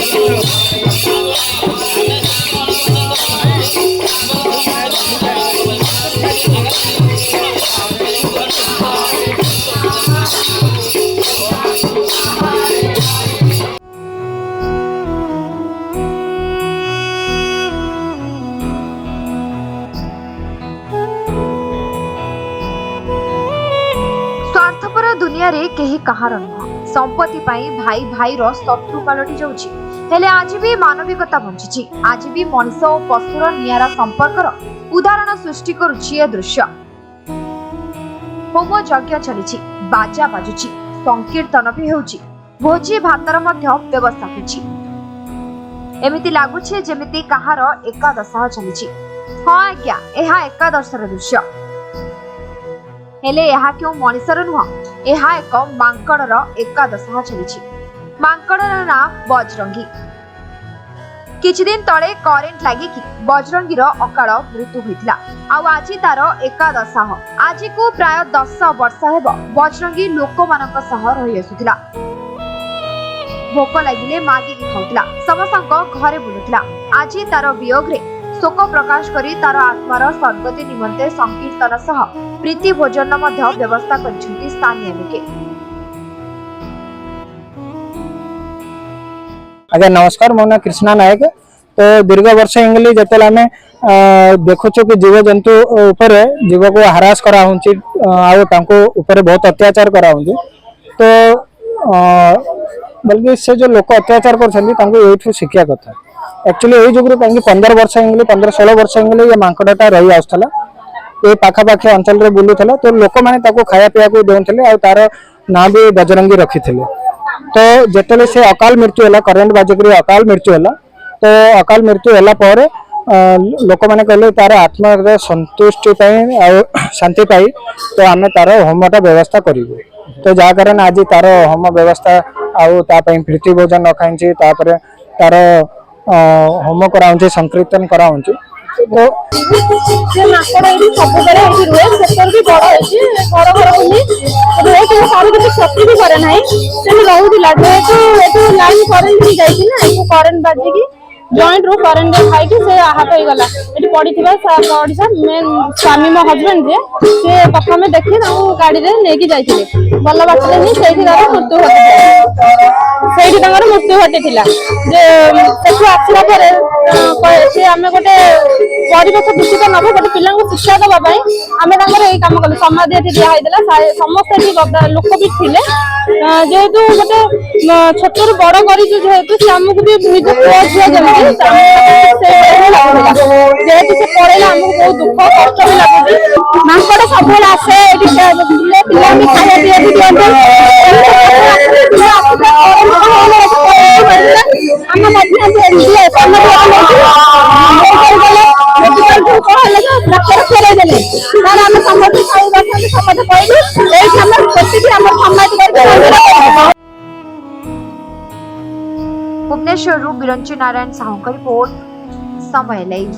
स्वार्थपर दुनिया रे केही कहार नुह संपत्ति पाई भाई भाई रो शत्रु पलटि जाउछि। हेले आज भी मानविकता बंचिछि। आज भी मनुष्य और पशुर नियारा संपर्कर उदाहरण सृष्टि करुछि ए दृश्य। होम यज्ञ चलिछि, बाजा बाजुछि, संकीर्तन भी हेउछि, भोजी भातर मध्य व्यवस्था होछि। एमिति लागुछि जेमिति कहार एकादश चलिछि। हां आज्ञा, एहा एकादशर दृश्य। हेले एहा क्यों मनुष्यर नुह, एहा एक मांकड़र एकादश चलिछि। मांकड़र ना बजरंगी। किछि दिन तळे करेंट लागिकी बजरंगीर अकाल मृत्यु होइतिला। आ आज तार एकादश। आज को प्राय 10 वर्ष हेब बजरंगी लोकमानक सह रहि आसुतिला। भोक लागिले मागिकी खाउतिला, समस्तक घरे बुलुतिला। आज तार वियोग रे शोक प्रकाश करी तार आत्मार स्वर्गति निमंते संकीर्तन सह प्रीति भोजन मध्य व्यवस्था करिसेंति स्थानीय लोके। आगे नमस्कार, मो ना कृष्णा नायक। तो दीर्घ वर्ष इंगली जतल आम देखु कि जीव जंतु उपर जीव को हारास करा ऊपर बहुत अत्याचार करा। तो बल्कि से जो लोक अत्याचार कर शिक्षा कथा एक्चुअली यही जुगु कहीं 15 वर्ष इंगली 15-16 वर्ष इंगली ये मांकड़टा रही आसला। ये पाखापाखि अंचल में बुलूला। तो लोक मैंने खाया पीया को दौले तार ना भी बजरंगी रखी थे। तो जिते से अकाल मृत्यु है, करेन्ट बाजिक अकाल मृत्यु है। तो अकाल मृत्यु है लोक मैंने कहले तार आत्मा संतुष्टि शांति पाई तो आम तार होमटा व्यवस्था करूँ। तो जहाँ कारण आज तार होम व्यवस्था आउ प्रीति भोजन रखाई तार होम करा संकीर्तन करा। तो से नाकड़ एठी सब बेले एठी रुए सेक्टर भी बड़ होची घर घर बुली रुए के सारी के क्षति भी करे नाही से रहउदिला जेतु लाइन करेंट भी जाईची ना एको करेंट बाजी की जॉइंट रो करेंट दे खाई के से आहत होई गला। एठी पड़ीथिबा पड़ीसा मेन स्वामी मो हस्बैंड जे से प्रथम देखि ना गाड़ी रे नेकी जाईथिले बल्ला बाटले ही सेठी तार मृत्यु होती सेठी तार मृत्यु होतिथिला। जे सेठु आछला परे से आमे गोटे परिवेश दूषित नब गोटे पिला शिक्षा देवाई आम काम कलु समाधि ये दिखाई समस्त लोक भी थे जेहेतु गोटे छोट रू बड़ कर जेहेतु से आमको भी निज पुआ झील जेहेतु से पड़ेगा आमको बहुत दुख कष्ट भी लगुच। मांकड़ सब आसे पिला भी खाया पीया भी दिखते भुवनेश्वर बिरंची नारायण साहू का रिपोर्ट समय लाइव।